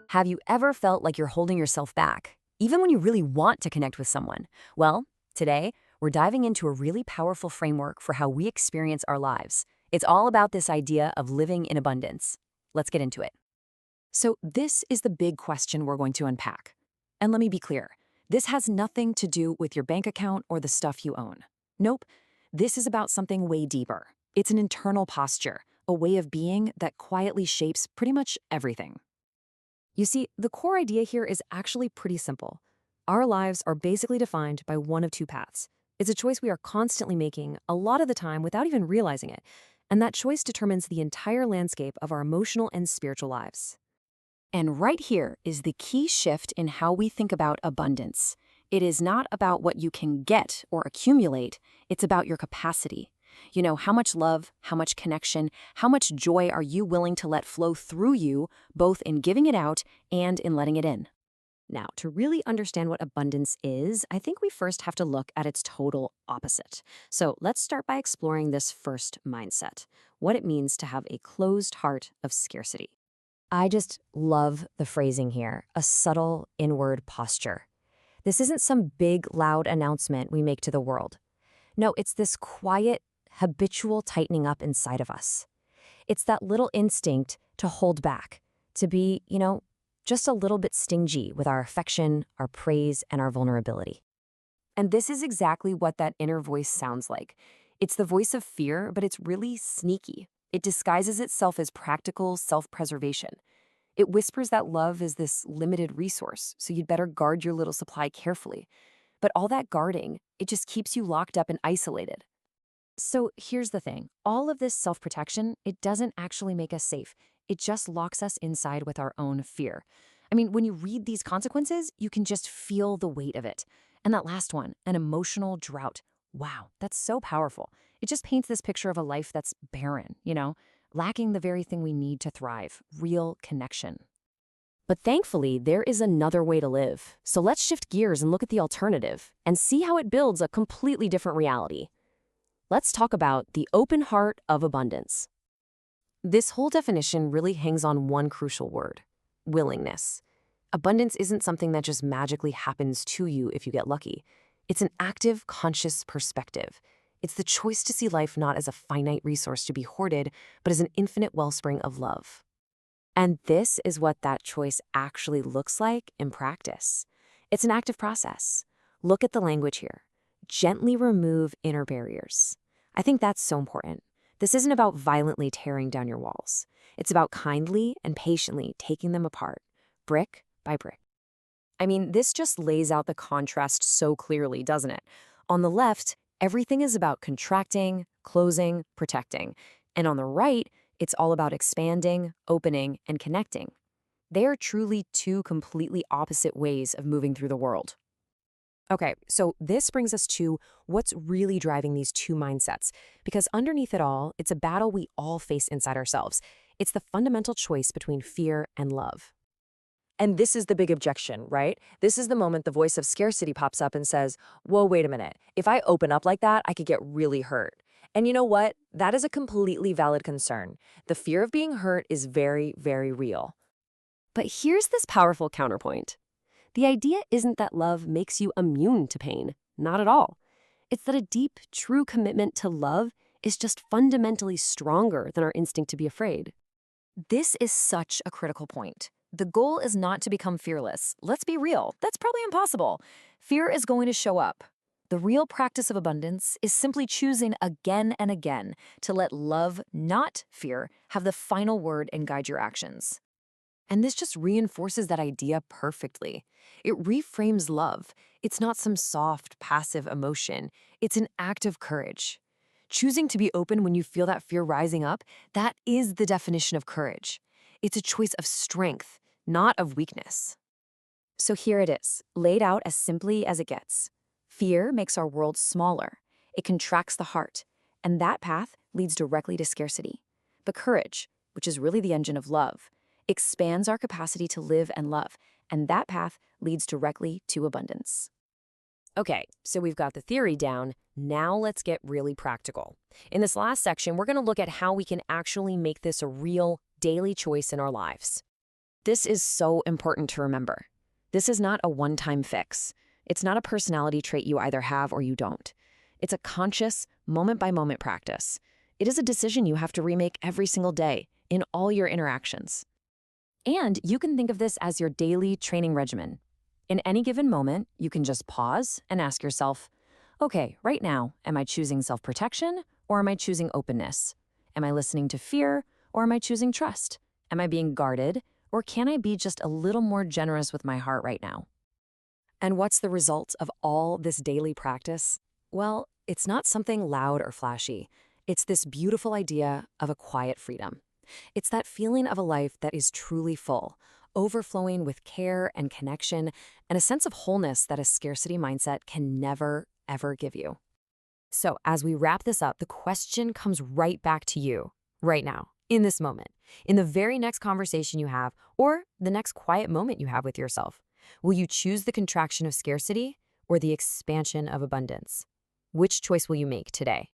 Have you ever felt like you're holding yourself back, even when you really want to connect with someone? Well, today, we're diving into a really powerful framework for how we experience our lives. It's all about this idea of living in abundance. Let's get into it. So, this is the big question we're going to unpack. And let me be clear, this has nothing to do with your bank account or the stuff you own. Nope, this is about something way deeper. It's an internal posture, a way of being that quietly shapes pretty much everything. You see, the core idea here is actually pretty simple. Our lives are basically defined by one of two paths. It's a choice we are constantly making, a lot of the time without even realizing it. And that choice determines the entire landscape of our emotional and spiritual lives. And right here is the key shift in how we think about abundance. It is not about what you can get or accumulate, it's about your capacity. You know, how much love, how much connection, how much joy are you willing to let flow through you, both in giving it out and in letting it in? Now, to really understand what abundance is, I think we first have to look at its total opposite. So let's start by exploring this first mindset, what it means to have a closed heart of scarcity. I just love the phrasing here, a subtle inward posture. This isn't some big, loud announcement we make to the world. No, it's this quiet, habitual tightening up inside of us. It's that little instinct to hold back, to be, just a little bit stingy with our affection, our praise, and our vulnerability. And this is exactly what that inner voice sounds like. It's the voice of fear, but it's really sneaky. It disguises itself as practical self-preservation. It whispers that love is this limited resource, so you'd better guard your little supply carefully. But all that guarding, it just keeps you locked up and isolated. So here's the thing. All of this self-protection, it doesn't actually make us safe. It just locks us inside with our own fear. I mean, when you read these consequences, you can just feel the weight of it. And that last one, an emotional drought. Wow, that's so powerful. It just paints this picture of a life that's barren, lacking the very thing we need to thrive, real connection. But thankfully, there is another way to live. So let's shift gears and look at the alternative and see how it builds a completely different reality. Let's talk about the open heart of abundance. This whole definition really hangs on one crucial word: willingness. Abundance isn't something that just magically happens to you if you get lucky. It's an active, conscious perspective. It's the choice to see life not as a finite resource to be hoarded, but as an infinite wellspring of love. And this is what that choice actually looks like in practice. It's an active process. Look at the language here. Gently remove inner barriers. I think that's so important. This isn't about violently tearing down your walls. It's about kindly and patiently taking them apart, brick by brick. I mean, this just lays out the contrast so clearly, doesn't it? On the left, everything is about contracting, closing, protecting. And on the right, it's all about expanding, opening, and connecting. They are truly two completely opposite ways of moving through the world. Okay, so this brings us to what's really driving these two mindsets. Because underneath it all, it's a battle we all face inside ourselves. It's the fundamental choice between fear and love. And this is the big objection, right? This is the moment the voice of scarcity pops up and says, whoa, wait a minute. If I open up like that, I could get really hurt. And you know what? That is a completely valid concern. The fear of being hurt is very, very real. But here's this powerful counterpoint. The idea isn't that love makes you immune to pain. Not at all. It's that a deep, true commitment to love is just fundamentally stronger than our instinct to be afraid. This is such a critical point. The goal is not to become fearless. Let's be real. That's probably impossible. Fear is going to show up. The real practice of abundance is simply choosing again and again to let love, not fear, have the final word and guide your actions. And this just reinforces that idea perfectly. It reframes love. It's not some soft, passive emotion. It's an act of courage. Choosing to be open when you feel that fear rising up, that is the definition of courage. It's a choice of strength, not of weakness. So here it is, laid out as simply as it gets. Fear makes our world smaller. It contracts the heart, and that path leads directly to scarcity. But courage, which is really the engine of love, expands our capacity to live and love, and that path leads directly to abundance. Okay, so we've got the theory down. Now let's get really practical. In this last section, we're going to look at how we can actually make this a real daily choice in our lives. This is so important to remember. This is not a one-time fix. It's not a personality trait you either have or you don't. It's a conscious, moment-by-moment practice. It is a decision you have to remake every single day in all your interactions. And you can think of this as your daily training regimen. In any given moment, you can just pause and ask yourself, okay, right now, am I choosing self-protection or am I choosing openness? Am I listening to fear or am I choosing trust? Am I being guarded or can I be just a little more generous with my heart right now? And what's the result of all this daily practice? Well, it's not something loud or flashy. It's this beautiful idea of a quiet freedom. It's that feeling of a life that is truly full, overflowing with care and connection, and a sense of wholeness that a scarcity mindset can never, ever give you. So, as we wrap this up, the question comes right back to you, right now, in this moment, in the very next conversation you have, or the next quiet moment you have with yourself. Will you choose the contraction of scarcity or the expansion of abundance? Which choice will you make today?